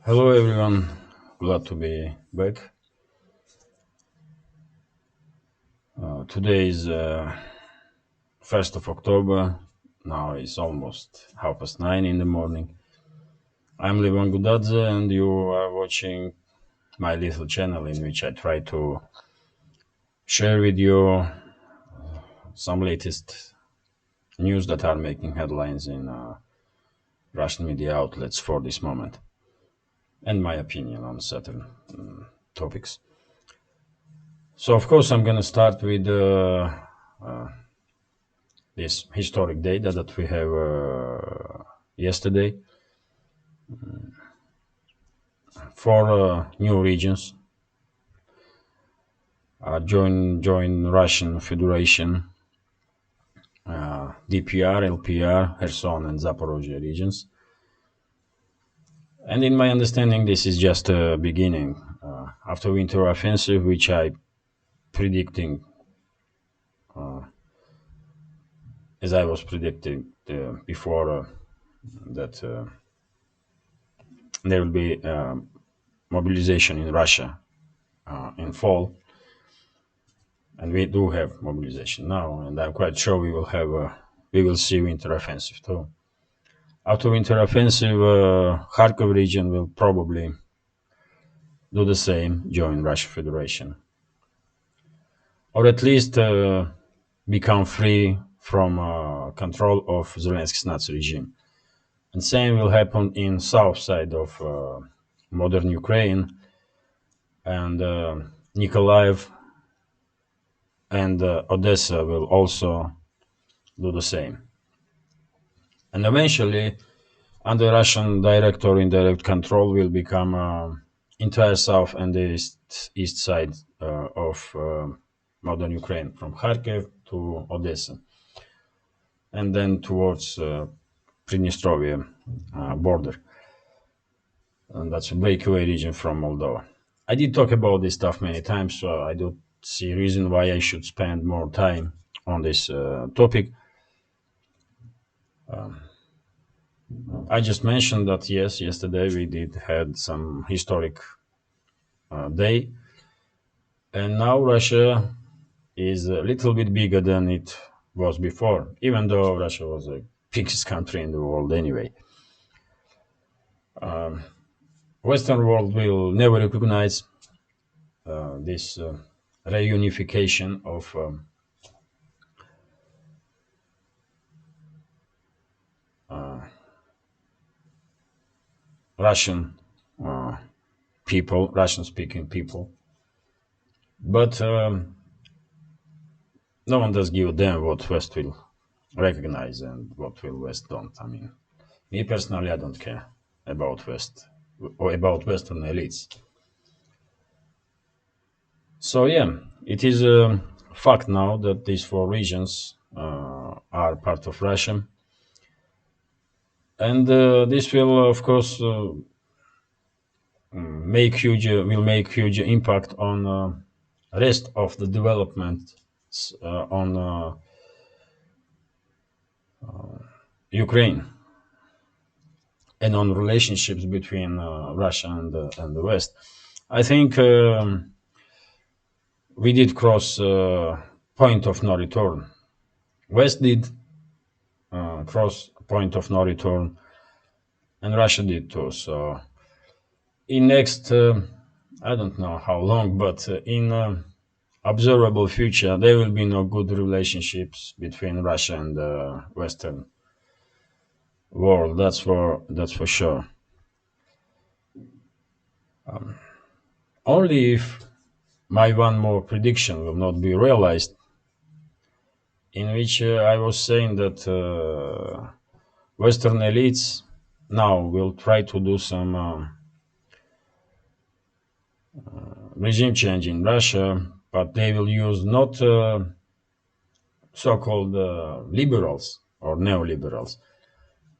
Hello everyone, glad to be back. Today is 1st of October. Now it's almost 9:30 in the morning. I'm Levan Gudadze and you are watching my little channel in which I try to share with you some latest news that are making headlines in Russian media outlets for this moment and my opinion on certain topics. So of course I'm gonna start with this historic data that we have yesterday for new regions join Russian Federation, DPR, LPR, Kherson and Zaporozhye regions. And in my understanding, this is just a beginning. After winter offensive, which I predicting, as I was predicting before, that there will be mobilization in Russia in fall, and we do have mobilization now, and I'm quite sure we will see winter offensive too. After winter offensive, Kharkov region will probably do the same, join Russian Federation, or at least become free from control of Zelensky's Nazi regime. And same will happen in south side of modern Ukraine, and Nikolaev and Odessa will also do the same. And eventually, under Russian direct or indirect control, will become entire south and the east side of modern Ukraine, from Kharkiv to Odessa, and then towards Pridnestrovia border. And that's a breakaway region from Moldova. I did talk about this stuff many times, so I don't see a reason why I should spend more time on this topic. I just mentioned that yes, yesterday we did had some historic day, and now Russia is a little bit bigger than it was before, even though Russia was the biggest country in the world anyway. Western world will never recognize this reunification of Russian uh, people, Russian-speaking people. But no one does give a damn what West will recognize and what will West don't. I mean, me personally, I don't care about West or about Western elites. So yeah, it is a fact now that these four regions are part of Russia, and this will, of course, make huge impact on rest of the development on Ukraine and on relationships between Russia and the West. I think we did cross point of no return. West did cross point of no return, and Russia did too. So in next, I don't know how long, but in observable future, there will be no good relationships between Russia and the Western world. That's for sure. Only if my one more prediction will not be realized, in which I was saying that Western elites now will try to do some regime change in Russia, but they will use not so-called liberals or neoliberals,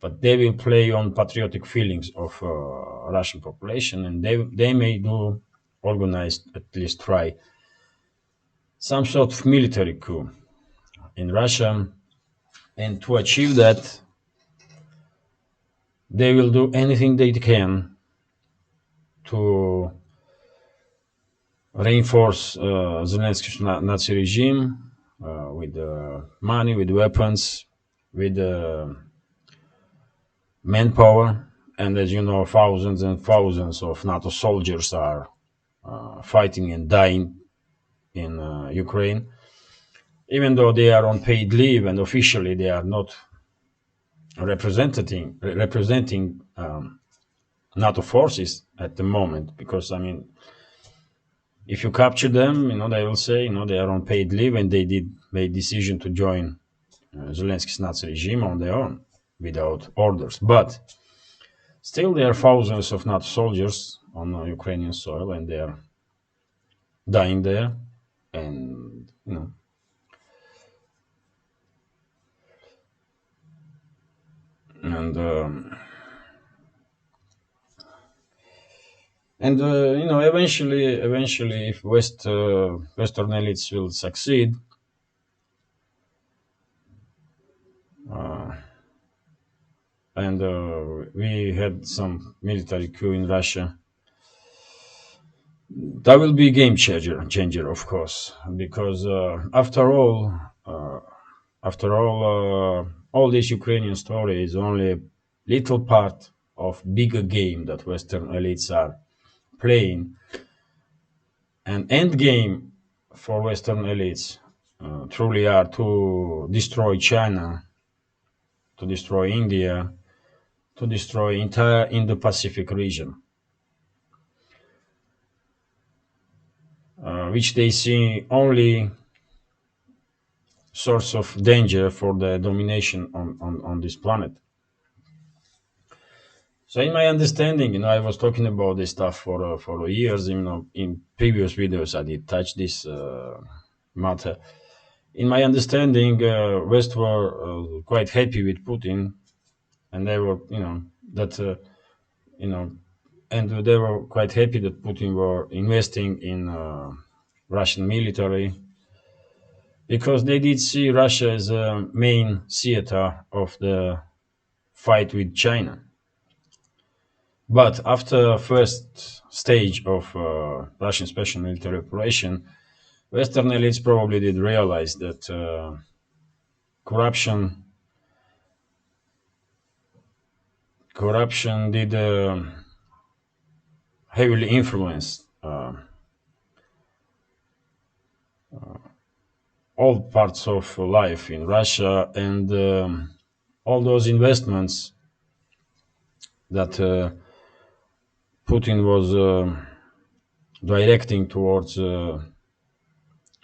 but they will play on patriotic feelings of Russian population, and they may do organized, at least try, some sort of military coup in Russia, and to achieve that, they will do anything they can to reinforce Zelensky's Nazi regime with money, with weapons, with manpower. And as you know, thousands and thousands of NATO soldiers are fighting and dying in Ukraine, even though they are on paid leave and officially they are not representing NATO forces at the moment. Because I mean, if you capture them, they will say, they are on paid leave and they did make decision to join Zelensky's Nazi regime on their own without orders. But still, there are thousands of NATO soldiers on Ukrainian soil and they are dying there. And, and eventually, if Western elites will succeed, and we had some military coup in Russia, that will be a game changer, of course, because all this Ukrainian story is only a little part of bigger game that Western elites are playing. And end game for Western elites truly are to destroy China, to destroy India, to destroy entire Indo-Pacific region, which they see only source of danger for the domination on this planet. So in my understanding, I was talking about this stuff for years. In previous videos, I did touch this matter. In my understanding, West were quite happy with Putin, and they were, and they were quite happy that Putin were investing in Russian military, because they did see Russia as a main theater of the fight with China. But after first stage of Russian special military operation, Western elites probably did realize that corruption did heavily influence all parts of life in Russia, and all those investments that Putin was directing towards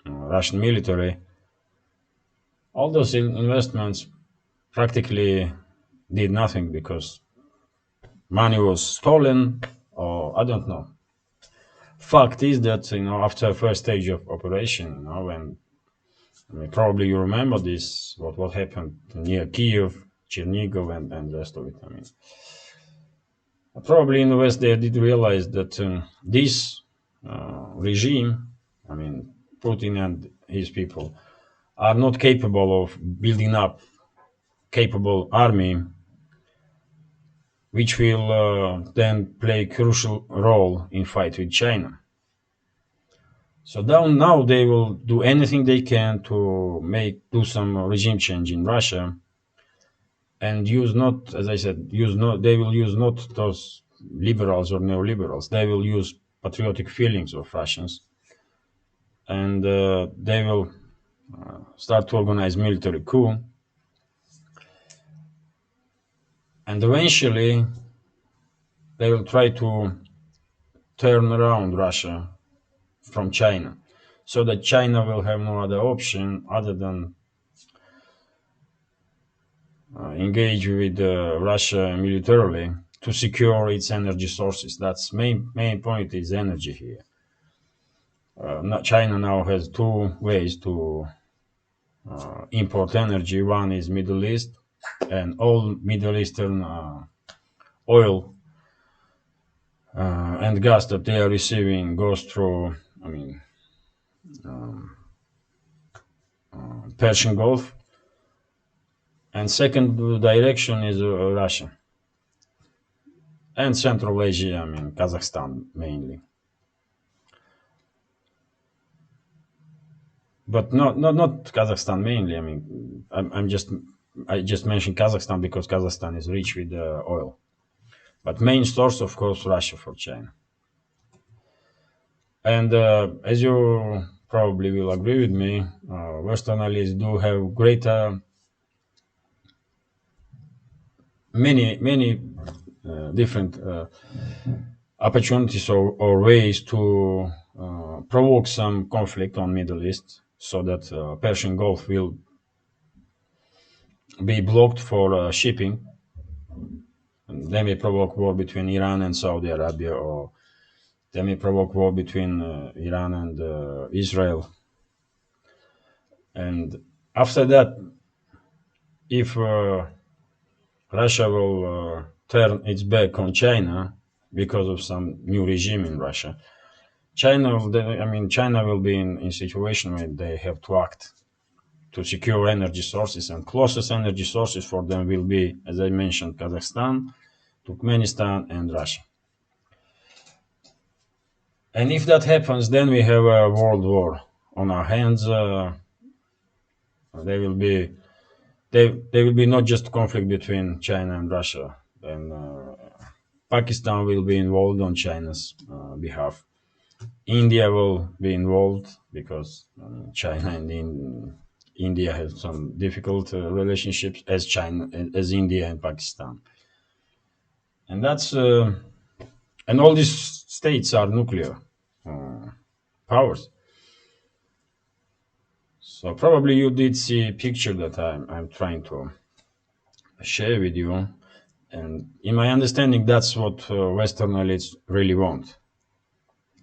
Russian military, all those investments practically did nothing because money was stolen, or I don't know. Fact is that after first stage of operation, when probably you remember this, what happened near Kiev, Chernigov, and rest of it. Probably in the West they did realize that this regime, Putin and his people, are not capable of building up capable army, which will then play a crucial role in fight with China. So now they will do anything they can to do some regime change in Russia, and use not, as I said, they will use not those liberals or neoliberals. They will use patriotic feelings of Russians, and they will start to organize military coup, and eventually they will try to turn around Russia from China, so that China will have no other option other than engage with Russia militarily to secure its energy sources. That's main point is energy here. China now has two ways to import energy. One is Middle East, and all Middle Eastern oil and gas that they are receiving goes through, Persian Gulf, and second direction is Russia. and Central Asia. I mean, Kazakhstan mainly, but not Kazakhstan mainly. I mean, I just mentioned Kazakhstan because Kazakhstan is rich with oil, but main source, of course, Russia for China. And as you probably will agree with me, Western allies do have greater many different opportunities or ways to provoke some conflict on Middle East, so that Persian Gulf will be blocked for shipping. And they may provoke war between Iran and Saudi Arabia, or they may provoke war between Iran and Israel. And after that, if Russia will turn its back on China because of some new regime in Russia, China will be in situation where they have to act to secure energy sources, and closest energy sources for them will be, as I mentioned, Kazakhstan, Turkmenistan, and Russia. And if that happens, then we have a world war on our hands. There will be there will be not just conflict between China and Russia, and Pakistan will be involved on China's behalf. India will be involved because China and India have some difficult relationships, as India and Pakistan, and that's and all these states are nuclear uh, powers. So probably you did see a picture that I'm trying to share with you, and in my understanding, that's what Western elites really want.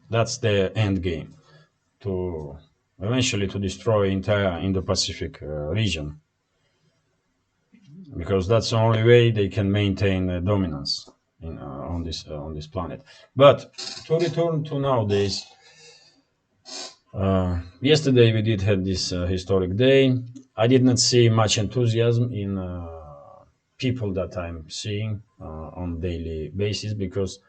That's their end game, to eventually to destroy entire Indo-Pacific region, because that's the only way they can maintain dominance on this planet. But to return to nowadays, yesterday we did have this historic day. I did not see much enthusiasm in people that I'm seeing on daily basis, because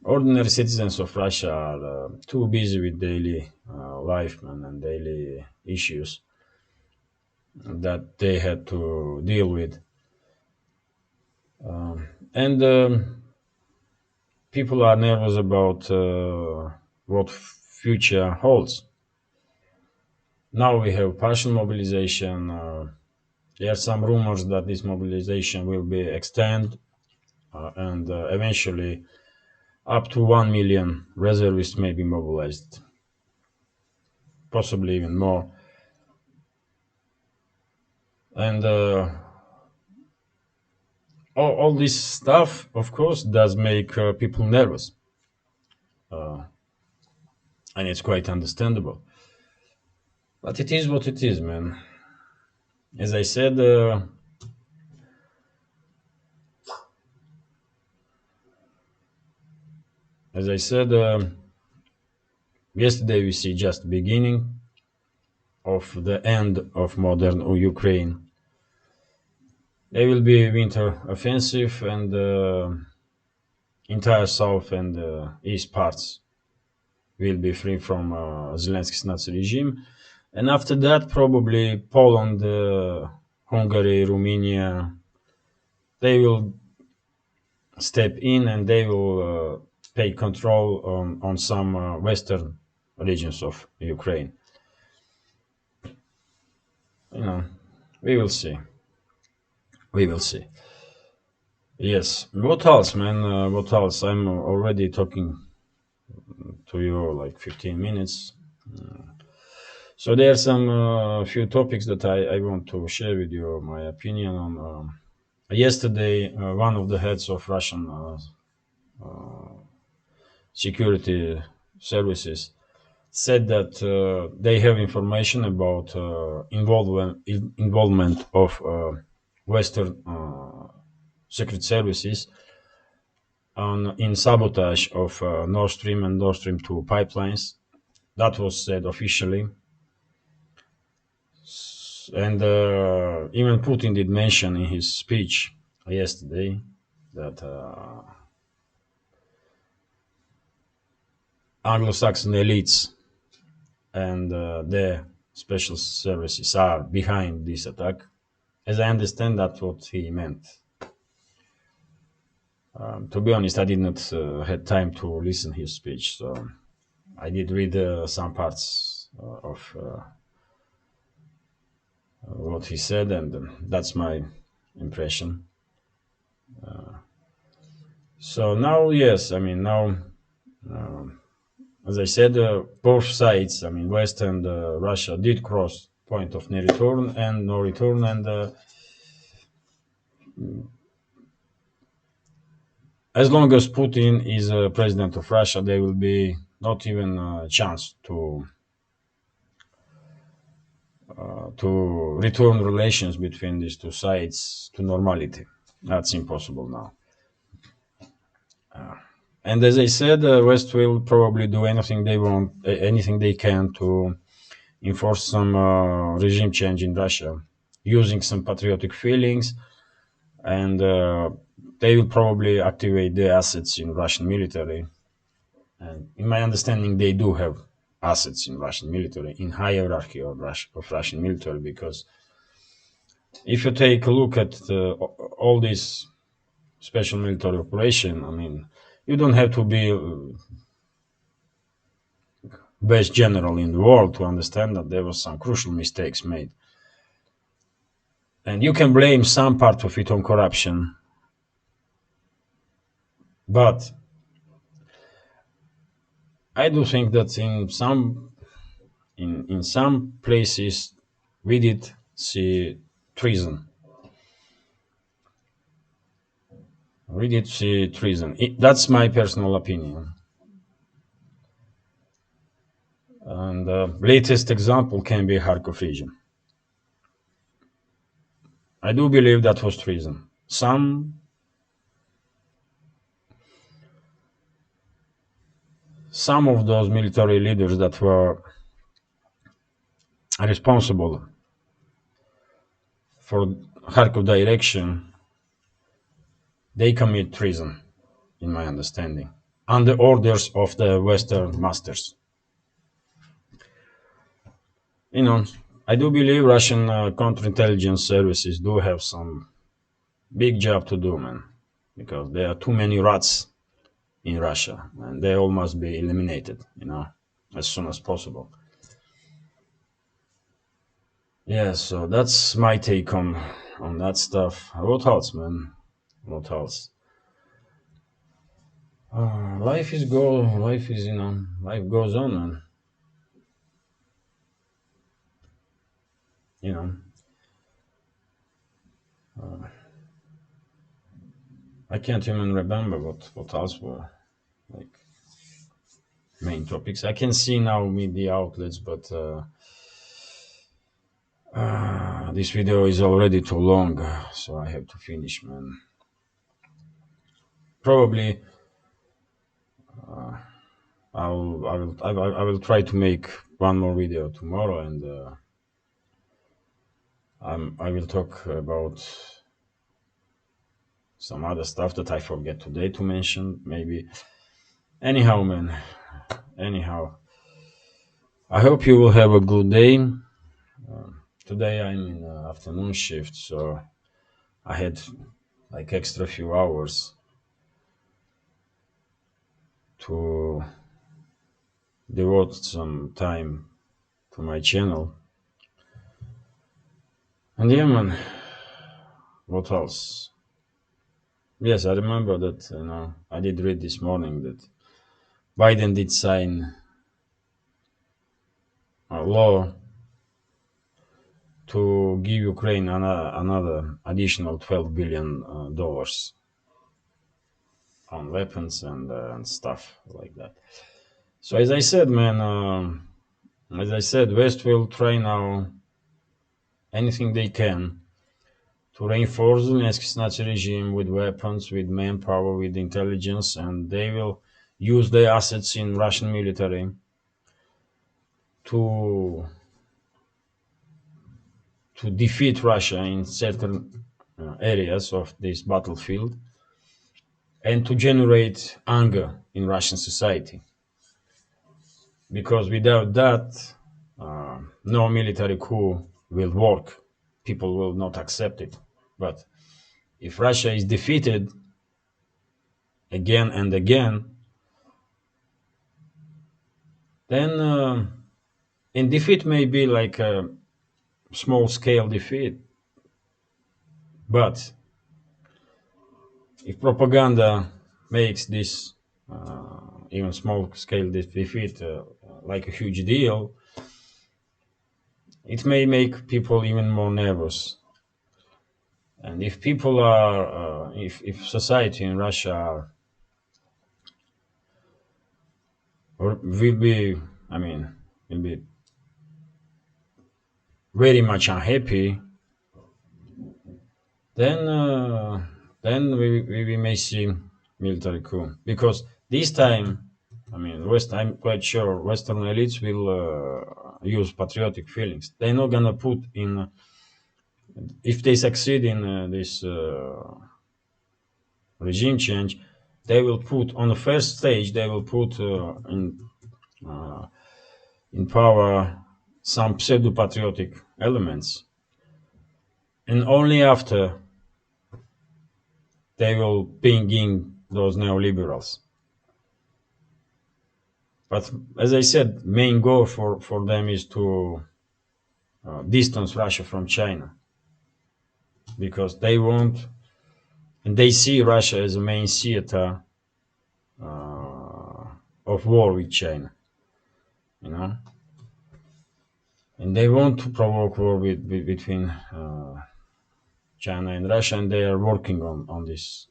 ordinary citizens of Russia are too busy with daily life, man, and daily issues that they had to deal with. And people are nervous about what future holds. Now we have partial mobilization. There are some rumors that this mobilization will be extended, and eventually up to 1 million reservists may be mobilized, possibly even more. And all this stuff, of course, does make people nervous, and it's quite understandable. But it is what it is, man. As I said, as I said, yesterday we see just beginning of the end of modern Ukraine. There will be a winter offensive, and entire south and east parts will be free from Zelensky's Nazi regime. And after that, probably Poland, Hungary, Romania, they will step in, and they will take control on some western regions of Ukraine. You know, we will see. We will see. Yes. What else, man? What else? I'm already talking to you like 15 minutes. So there are some few topics that I want to share with you my opinion on. Yesterday, one of the heads of Russian security services said that they have information about involvement of Western secret services in sabotage of Nord Stream and Nord Stream 2 pipelines. That was said officially. And even Putin did mention in his speech yesterday that Anglo-Saxon elites and their special services are behind this attack. As I understand, that's what he meant. To be honest, I did not had time to listen his speech, so I did read some parts of what he said, and that's my impression. So now, yes, I mean now, as I said, both sides, I mean West and Russia, did cross point of no return, and as long as Putin is president of Russia, there will be not even a chance to return relations between these two sides to normality. That's impossible now. And as I said, West will probably do anything they want, anything they can to enforce some regime change in Russia, using some patriotic feelings, and they will probably activate the assets in Russian military. And in my understanding, they do have assets in Russian military, in hierarchy of Russian military, because if you take a look at all this special military operation, I mean, you don't have to be best general in the world to understand that there was some crucial mistakes made. And you can blame some part of it on corruption, but I do think that in some places we did see treason. We did see treason. That's my personal opinion. And the latest example can be Kharkov region. I do believe that was treason. Some of those military leaders that were responsible for Kharkov direction, they commit treason, in my understanding, under orders of the Western masters. You know, I do believe Russian counterintelligence services do have some big job to do, man, because there are too many rats in Russia, and they all must be eliminated, as soon as possible. Yeah, so that's my take on that stuff. What else, man? What else? Life goes on, man. You know, I can't even remember what else were like main topics. I can see now media outlets, but this video is already too long, so I have to finish, man. Probably I will try to make one more video tomorrow, and I will talk about some other stuff that I forget today to mention, maybe. Anyhow, man. Anyhow, I hope you will have a good day. Today I'm in afternoon shift, so I had like extra few hours to devote some time to my channel. And yeah, man, what else? Yes, I remember that, I did read this morning that Biden did sign a law to give Ukraine another additional $12 billion on weapons and stuff like that. So as I said, man, West will try now anything they can to reinforce Zelensky's Nazi regime with weapons, with manpower, with intelligence, and they will use their assets in Russian military to defeat Russia in certain areas of this battlefield and to generate anger in Russian society. Because without that, no military coup will work. People will not accept it. But if Russia is defeated again and again, then and defeat may be like a small scale defeat, but if propaganda makes this even small scale defeat like a huge deal, it may make people even more nervous. And if people are, if society in Russia or will be, I mean, will be very much unhappy, then we may see military coup because this time, I mean, I'm quite sure Western elites will use patriotic feelings. They're not gonna put in if they succeed in this regime change, they will put on the first stage. They will put uh, in power some pseudo patriotic elements, and only after they will bring in those neoliberals. But as I said, main goal for them is to distance Russia from China because they want and they see Russia as a main theater of war with China, you know, and they want to provoke war between China and Russia, and they are working on this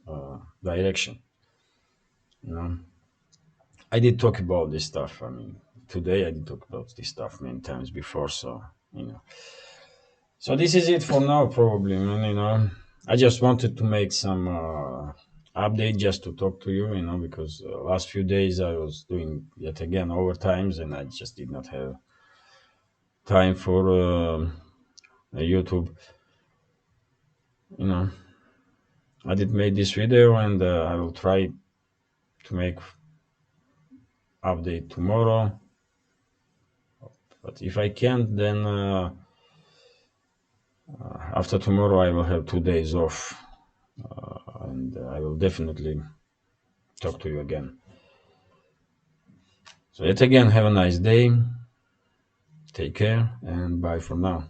direction. You know, I did talk about this stuff. I mean, today I did talk about this stuff many times before, so you know. So this is it for now, probably. Man, you know, I just wanted to make some update just to talk to you, you know, because last few days I was doing yet again overtimes, and I just did not have time for YouTube. You know, I did make this video, and I will try to make update tomorrow. But if I can't, then after tomorrow I will have 2 days off, and I will definitely talk to you again. So yet again, have a nice day. Take care and bye for now.